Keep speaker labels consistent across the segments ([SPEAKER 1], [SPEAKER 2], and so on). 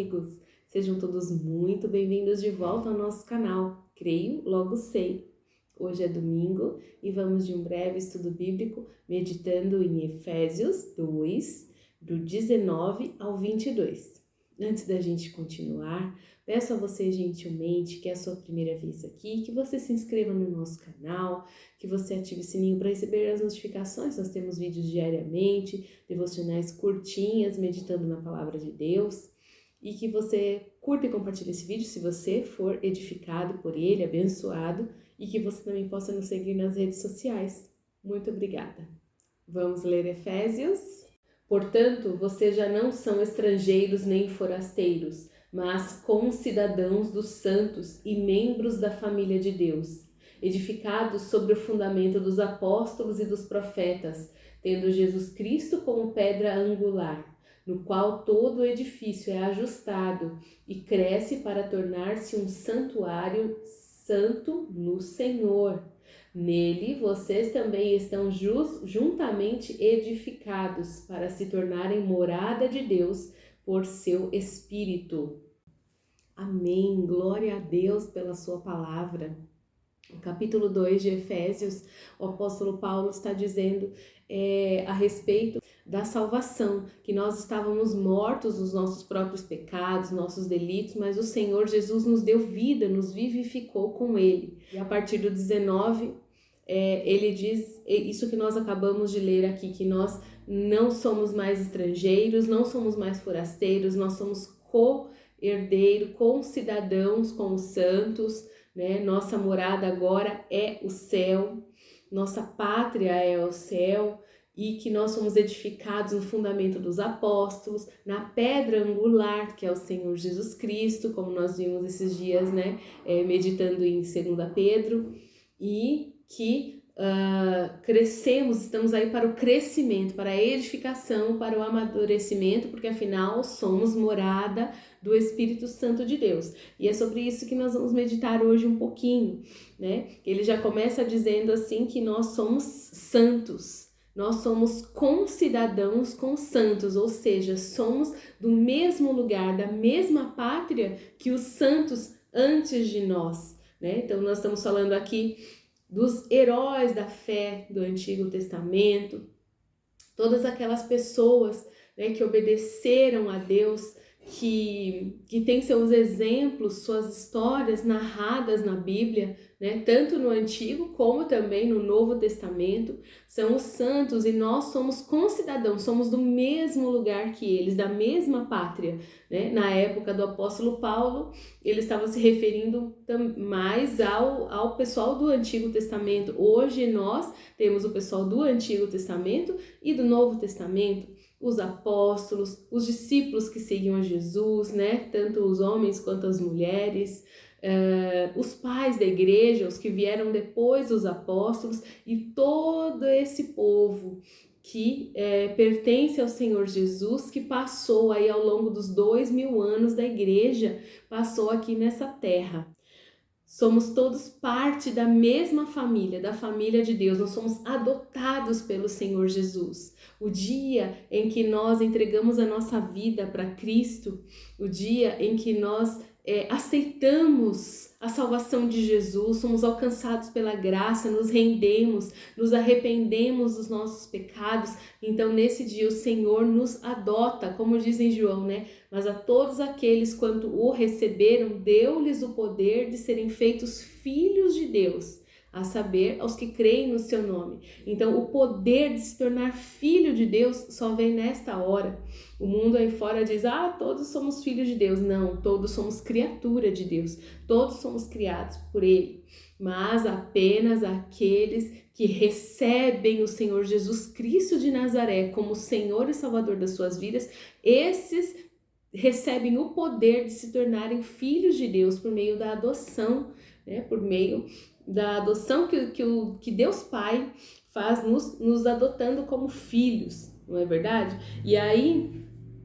[SPEAKER 1] amigos! Sejam todos muito bem-vindos de volta ao nosso canal. Creio, logo sei. Hoje é domingo e vamos de um breve estudo bíblico meditando em Efésios 2, do 19 ao 22. Antes da gente continuar, peço a você gentilmente que é a sua primeira vez aqui, que você se inscreva no nosso canal, que você ative o sininho para receber as notificações. Nós temos vídeos diariamente, devocionais curtinhas, meditando na palavra de Deus. E que você curta e compartilhe esse vídeo se você for edificado por ele, abençoado, e que você também possa nos seguir nas redes sociais. Muito obrigada. Vamos ler Efésios? Portanto, vocês já não são estrangeiros nem forasteiros, mas concidadãos dos santos e membros da família de Deus, edificados sobre o fundamento dos apóstolos e dos profetas, tendo Jesus Cristo como pedra angular, no qual todo o edifício é ajustado e cresce para tornar-se um santuário santo no Senhor. Nele vocês também estão juntamente edificados para se tornarem morada de Deus por seu Espírito. Amém. Glória a Deus pela sua palavra. No capítulo 2 de Efésios, o apóstolo Paulo está dizendo a respeito da salvação, que nós estávamos mortos nos nossos próprios pecados, nossos delitos, mas o Senhor Jesus nos deu vida, nos vivificou com Ele. E a partir do 19, ele diz isso que nós acabamos de ler aqui, que nós não somos mais estrangeiros, não somos mais forasteiros, nós somos co-herdeiros, concidadãos com os santos, né? Nossa morada agora é o céu, nossa pátria é o céu, e que nós somos edificados no fundamento dos apóstolos, na pedra angular, que é o Senhor Jesus Cristo, como nós vimos esses dias, né, meditando em 2 Pedro, e que crescemos, estamos aí para o crescimento, para a edificação, para o amadurecimento, porque afinal somos morada do Espírito Santo de Deus. E é sobre isso que nós vamos meditar hoje um pouquinho, né? Ele já começa dizendo assim que nós somos santos. Nós somos concidadãos com santos, ou seja, somos do mesmo lugar, da mesma pátria que os santos antes de nós, né? Então nós estamos falando aqui dos heróis da fé do Antigo Testamento, todas aquelas pessoas, né, que obedeceram a Deus, que têm seus exemplos, suas histórias narradas na Bíblia, né, tanto no Antigo como também no Novo Testamento, são os santos, e nós somos concidadãos, somos do mesmo lugar que eles, da mesma pátria, né? Na época do apóstolo Paulo, ele estava se referindo mais ao pessoal do Antigo Testamento. Hoje nós temos o pessoal do Antigo Testamento e do Novo Testamento, os apóstolos, os discípulos que seguiam a Jesus, né? Tanto os homens quanto as mulheres, os pais da igreja, os que vieram depois dos apóstolos, e todo esse povo que pertence ao Senhor Jesus, que passou aí ao longo dos 2000 anos da igreja, passou aqui nessa terra. Somos todos parte da mesma família, da família de Deus. Nós somos adotados pelo Senhor Jesus. O dia em que nós entregamos a nossa vida para Cristo, o dia em que nós aceitamos a salvação de Jesus, somos alcançados pela graça, nos rendemos, nos arrependemos dos nossos pecados. Então nesse dia o Senhor nos adota, como diz em João, né? Mas a todos aqueles quanto o receberam, deu-lhes o poder de serem feitos filhos de Deus, a saber, aos que creem no seu nome. Então o poder de se tornar filho de Deus só vem nesta hora. O mundo aí fora diz, todos somos filhos de Deus. Não, todos somos criatura de Deus, todos somos criados por Ele, mas apenas aqueles que recebem o Senhor Jesus Cristo de Nazaré como Senhor e Salvador das suas vidas, esses recebem o poder de se tornarem filhos de Deus por meio da adoção, né? Por meio da adoção que Deus Pai faz, nos adotando como filhos, não é verdade? E aí,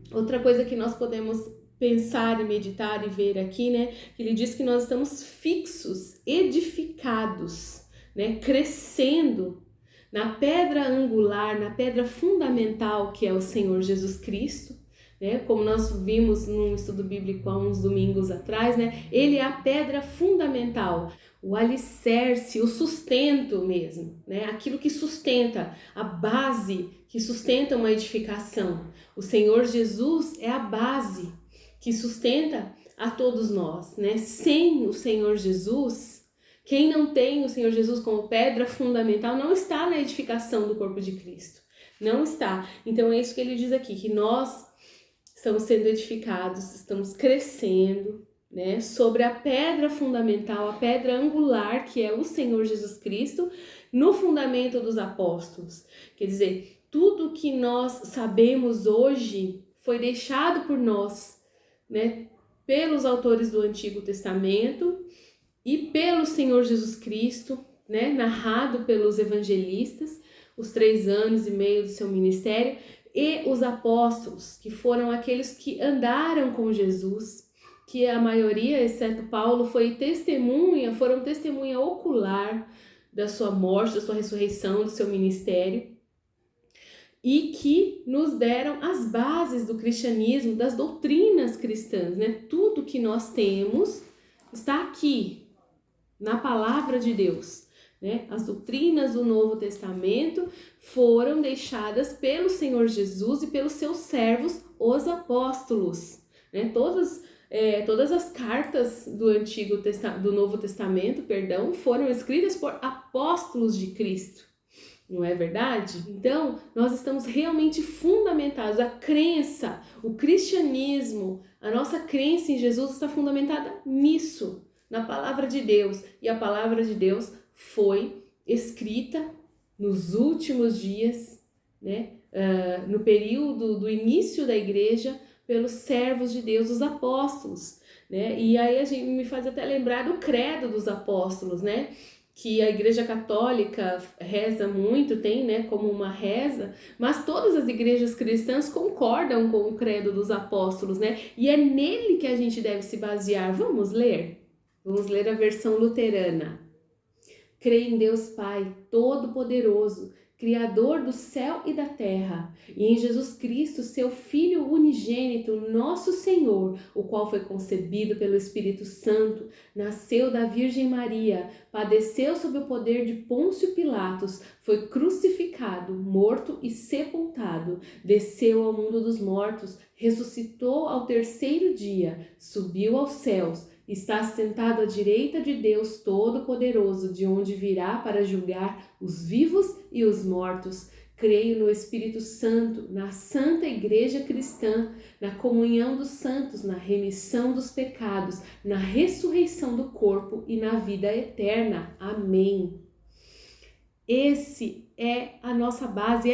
[SPEAKER 1] outra coisa que nós podemos pensar e meditar e ver aqui, né? Que ele diz que nós estamos fixos, edificados, né? Crescendo na pedra angular, na pedra fundamental que é o Senhor Jesus Cristo, né? Como nós vimos num estudo bíblico há uns domingos atrás, né? Ele é a pedra fundamental, o alicerce, o sustento mesmo, né? Aquilo que sustenta, a base que sustenta uma edificação. O Senhor Jesus é a base que sustenta a todos nós, né? Sem o Senhor Jesus, quem não tem o Senhor Jesus como pedra fundamental não está na edificação do corpo de Cristo. Não está. Então é isso que ele diz aqui, que nós estamos sendo edificados, estamos crescendo, né, sobre a pedra fundamental, a pedra angular, que é o Senhor Jesus Cristo, no fundamento dos apóstolos. Quer dizer, tudo que nós sabemos hoje foi deixado por nós, né, pelos autores do Antigo Testamento e pelo Senhor Jesus Cristo, né, narrado pelos evangelistas, os 3 anos e meio do seu ministério, e os apóstolos, que foram aqueles que andaram com Jesus, que a maioria, exceto Paulo, foram testemunha ocular da sua morte, da sua ressurreição, do seu ministério, e que nos deram as bases do cristianismo, das doutrinas cristãs, né? Tudo que nós temos está aqui, na palavra de Deus, né? As doutrinas do Novo Testamento foram deixadas pelo Senhor Jesus e pelos seus servos, os apóstolos, né? Todas as cartas do Novo Testamento, foram escritas por apóstolos de Cristo. Não é verdade? Então, nós estamos realmente fundamentados. A crença, o cristianismo, a nossa crença em Jesus está fundamentada nisso, na palavra de Deus. E a palavra de Deus foi escrita nos últimos dias, né? No período do início da igreja, pelos servos de Deus, os apóstolos, né? E aí a gente me faz até lembrar do credo dos apóstolos, né? Que a Igreja Católica reza muito, tem, né, como uma reza, mas todas as igrejas cristãs concordam com o credo dos apóstolos, né? E é nele que a gente deve se basear. Vamos ler? Vamos ler a versão luterana. Creio em Deus Pai, Todo-Poderoso, Criador do céu e da terra, e em Jesus Cristo, seu Filho unigênito, nosso Senhor, o qual foi concebido pelo Espírito Santo, nasceu da Virgem Maria, padeceu sob o poder de Pôncio Pilatos, foi crucificado, morto e sepultado, desceu ao mundo dos mortos, ressuscitou ao 3º dia, subiu aos céus, está sentado à direita de Deus Todo-Poderoso, de onde virá para julgar os vivos e os mortos. Creio no Espírito Santo, na Santa Igreja Cristã, na comunhão dos santos, na remissão dos pecados, na ressurreição do corpo e na vida eterna. Amém. Essa é a nossa base,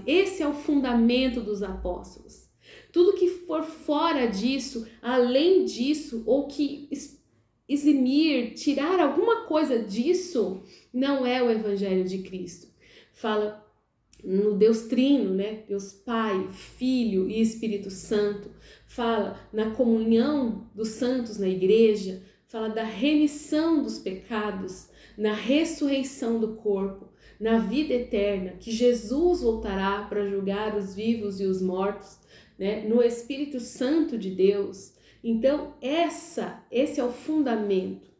[SPEAKER 1] esse é o fundamento dos apóstolos. Tudo que for fora disso, além disso, ou que eximir, tirar alguma coisa disso, não é o Evangelho de Cristo. Fala no Deus Trino, né? Deus Pai, Filho e Espírito Santo. Fala na comunhão dos santos na igreja. Fala da remissão dos pecados, na ressurreição do corpo, na vida eterna, que Jesus voltará para julgar os vivos e os mortos, né? No Espírito Santo de Deus. Então, esse é o fundamento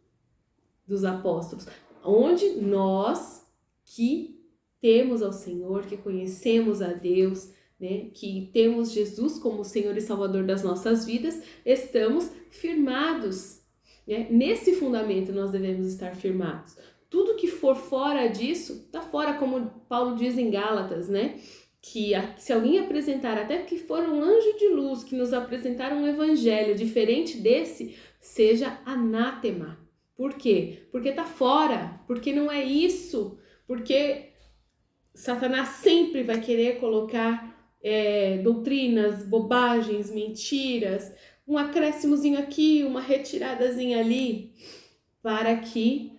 [SPEAKER 1] dos apóstolos, onde nós que temos ao Senhor, que conhecemos a Deus, né, que temos Jesus como Senhor e Salvador das nossas vidas, estamos firmados, né? Nesse fundamento nós devemos estar firmados. Tudo que for fora disso, está fora, como Paulo diz em Gálatas, né? Que se alguém apresentar, até que for um anjo de luz, que nos apresentar um evangelho diferente desse, seja anátema. Por quê? Porque está fora, porque não é isso, porque Satanás sempre vai querer colocar doutrinas, bobagens, mentiras, um acréscimozinho aqui, uma retiradazinha ali, para que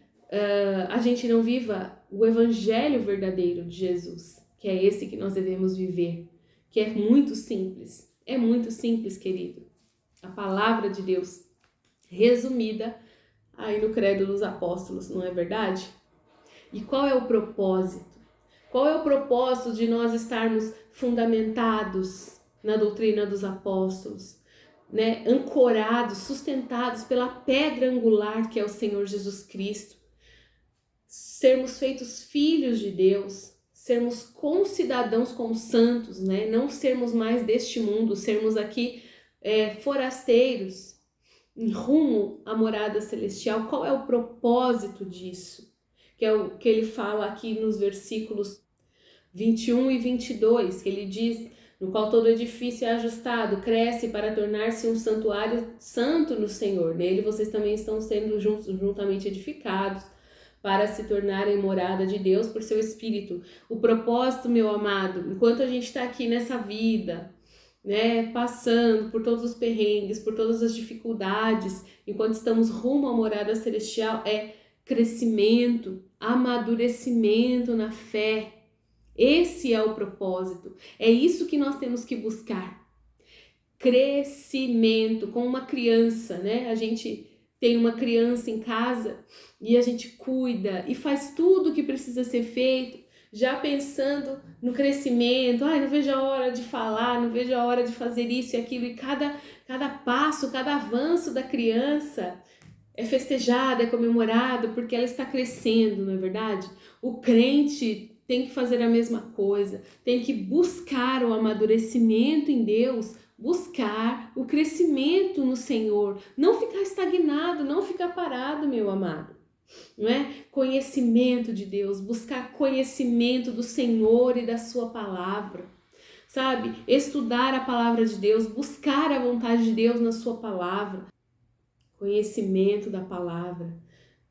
[SPEAKER 1] a gente não viva o evangelho verdadeiro de Jesus, que é esse que nós devemos viver, que é muito simples, querido. A palavra de Deus resumida aí no credo dos apóstolos, não é verdade? E qual é o propósito? Qual é o propósito de nós estarmos fundamentados na doutrina dos apóstolos, né? Ancorados, sustentados pela pedra angular que é o Senhor Jesus Cristo. Sermos feitos filhos de Deus, sermos concidadãos com os santos, né? Não sermos mais deste mundo, sermos aqui forasteiros em rumo à morada celestial. Qual é o propósito disso? Que é o que ele fala aqui nos versículos 21 e 22, que ele diz: no qual todo edifício é ajustado, cresce para tornar-se um santuário santo no Senhor. Nele vocês também estão sendo juntamente edificados para se tornarem morada de Deus por seu Espírito. O propósito, meu amado, enquanto a gente está aqui nessa vida, né, passando por todos os perrengues, por todas as dificuldades, enquanto estamos rumo à morada celestial, é crescimento, amadurecimento na fé. Esse é o propósito, é isso que nós temos que buscar. Crescimento, como uma criança, né? A gente tem uma criança em casa e a gente cuida e faz tudo o que precisa ser feito, já pensando no crescimento. Não vejo a hora de falar, não vejo a hora de fazer isso e aquilo. E cada passo, cada avanço da criança é festejado, é comemorado, porque ela está crescendo, não é verdade? O crente tem que fazer a mesma coisa, tem que buscar o amadurecimento em Deus, buscar o crescimento no Senhor, não ficar estagnado, não ficar parado, meu amado, não é? Conhecimento de Deus, buscar conhecimento do Senhor e da sua palavra, sabe? Estudar a palavra de Deus, buscar a vontade de Deus na sua palavra, conhecimento da palavra,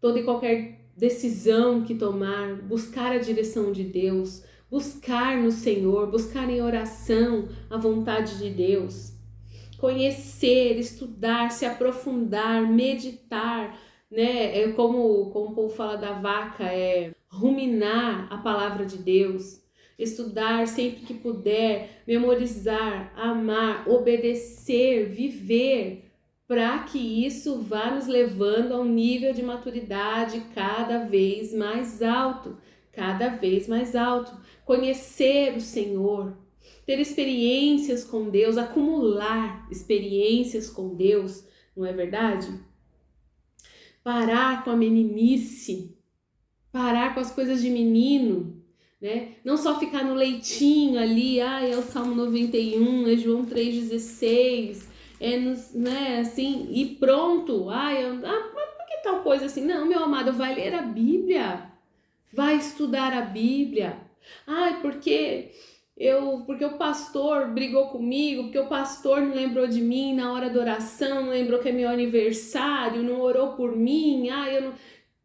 [SPEAKER 1] toda e qualquer decisão que tomar, buscar a direção de Deus, buscar no Senhor, buscar em oração a vontade de Deus, conhecer, estudar, se aprofundar, meditar, né? É como o povo fala da vaca, ruminar a palavra de Deus, estudar sempre que puder, memorizar, amar, obedecer, viver, para que isso vá nos levando a um nível de maturidade cada vez mais alto, conhecer o Senhor, ter experiências com Deus, acumular experiências com Deus, não é verdade? Parar com a meninice, parar com as coisas de menino, né? Não só ficar no leitinho ali, é o Salmo 91, é João 3,16, né, assim, e pronto, por que tal coisa assim? Não, meu amado, vai ler a Bíblia, vai estudar a Bíblia. Porque o pastor brigou comigo, porque o pastor não lembrou de mim na hora da oração, não lembrou que é meu aniversário, não orou por mim,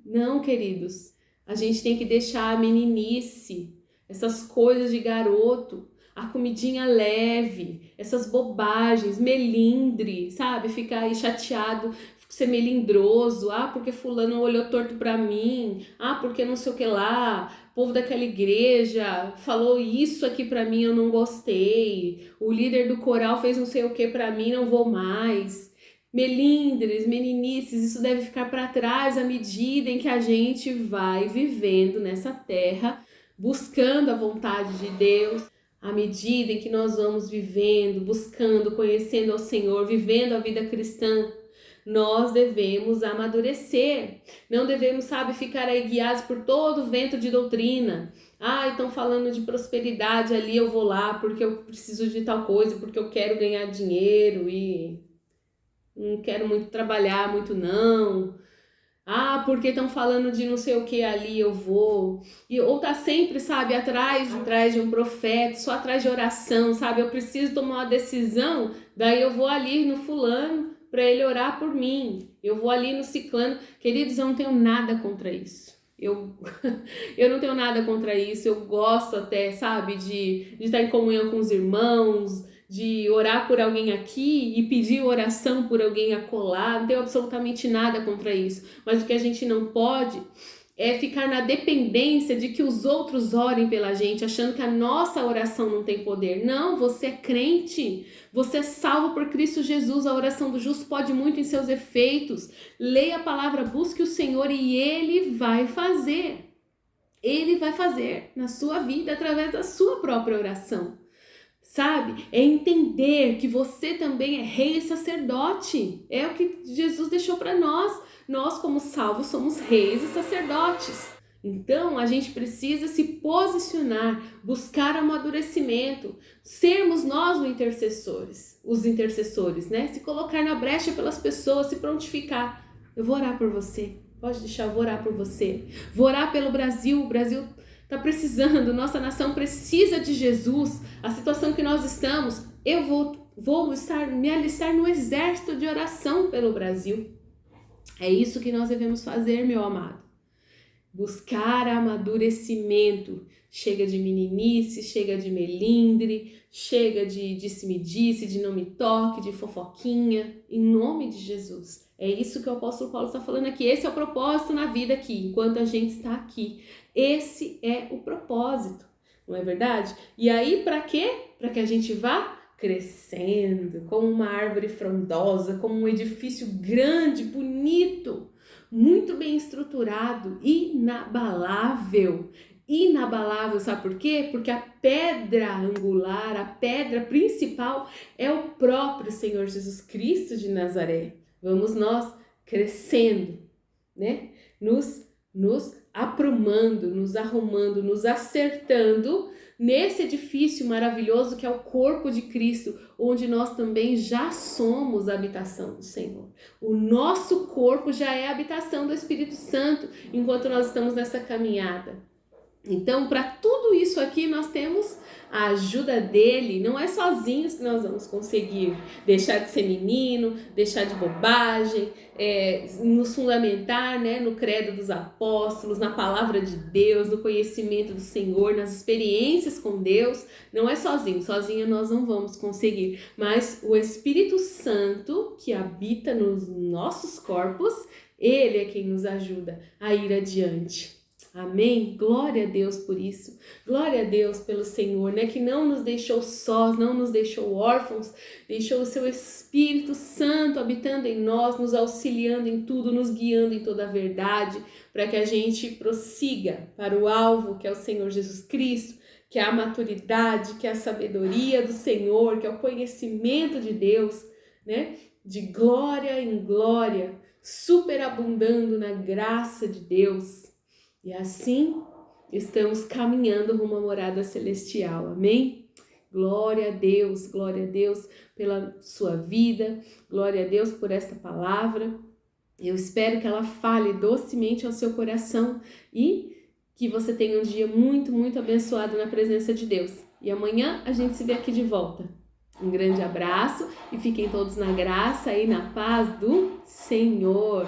[SPEAKER 1] Não, queridos, a gente tem que deixar a meninice, essas coisas de garoto, a comidinha leve, essas bobagens, melindre, sabe? Ficar aí chateado, ser melindroso, porque fulano olhou torto pra mim, porque não sei o que lá, o povo daquela igreja falou isso aqui pra mim, eu não gostei, o líder do coral fez não sei o que pra mim, não vou mais. Melindres, meninices, isso deve ficar para trás à medida em que a gente vai vivendo nessa terra, buscando a vontade de Deus, à medida em que nós vamos vivendo, buscando, conhecendo ao Senhor, vivendo a vida cristã, nós devemos amadurecer, não devemos, ficar aí guiados por todo o vento de doutrina. Estão falando de prosperidade ali, eu vou lá porque eu preciso de tal coisa, porque eu quero ganhar dinheiro e não quero muito trabalhar, muito não. Porque estão falando de não sei o que ali, eu vou. Ou tá sempre, atrás de um profeta, só atrás de oração, eu preciso tomar uma decisão, daí eu vou ali no fulano para ele orar por mim. Eu vou ali no ciclano. Queridos, eu não tenho nada contra isso. Eu não tenho nada contra isso. Eu gosto até, de estar em comunhão com os irmãos, de orar por alguém aqui e pedir oração por alguém acolá, não tenho absolutamente nada contra isso, mas o que a gente não pode é ficar na dependência de que os outros orem pela gente, achando que a nossa oração não tem poder. Não, você é crente, você é salvo por Cristo Jesus, a oração do justo pode muito em seus efeitos. Leia a palavra, busque o Senhor e Ele vai fazer na sua vida através da sua própria oração. sabe? É entender que você também é rei e sacerdote. É o que Jesus deixou para nós. Nós, como salvos, somos reis e sacerdotes. Então, a gente precisa se posicionar, buscar amadurecimento, sermos nós os intercessores, né? Se colocar na brecha pelas pessoas, se prontificar. Eu vou orar por você. Pode deixar, eu vou orar por você. Vou orar pelo Brasil. O Brasil está precisando, nossa nação precisa de Jesus. A situação que nós estamos, eu vou me alistar no exército de oração pelo Brasil. É isso que nós devemos fazer, meu amado. Buscar amadurecimento. Chega de meninice, chega de melindre, chega de disse-me-disse, de não me toque, de fofoquinha, em nome de Jesus. É isso que o apóstolo Paulo está falando aqui. Esse é o propósito na vida aqui, enquanto a gente está aqui. Esse é o propósito, não é verdade? E aí, para quê? Para que a gente vá crescendo como uma árvore frondosa, como um edifício grande, bonito, muito bem estruturado, inabalável. Inabalável, sabe por quê? Porque a pedra angular, a pedra principal é o próprio Senhor Jesus Cristo de Nazaré. Vamos nós crescendo, né? Nos aprumando, nos arrumando, nos acertando nesse edifício maravilhoso que é o corpo de Cristo, onde nós também já somos a habitação do Senhor. O nosso corpo já é a habitação do Espírito Santo enquanto nós estamos nessa caminhada. Então, para tudo isso aqui, nós temos a ajuda dele. Não é sozinhos que nós vamos conseguir deixar de ser menino, deixar de bobagem, nos fundamentar, né, no credo dos apóstolos, na palavra de Deus, no conhecimento do Senhor, nas experiências com Deus. Não é sozinho nós não vamos conseguir. Mas o Espírito Santo, que habita nos nossos corpos, ele é quem nos ajuda a ir adiante. Amém? Glória a Deus por isso. Glória a Deus pelo Senhor, né? Que não nos deixou sós, não nos deixou órfãos, deixou o seu Espírito Santo habitando em nós, nos auxiliando em tudo, nos guiando em toda a verdade, para que a gente prossiga para o alvo, que é o Senhor Jesus Cristo, que é a maturidade, que é a sabedoria do Senhor, que é o conhecimento de Deus, né? De glória em glória, superabundando na graça de Deus. E assim estamos caminhando rumo à morada celestial, amém? Glória a Deus pela sua vida, glória a Deus por esta palavra. Eu espero que ela fale docemente ao seu coração e que você tenha um dia muito, muito abençoado na presença de Deus. E amanhã a gente se vê aqui de volta. Um grande abraço e fiquem todos na graça e na paz do Senhor.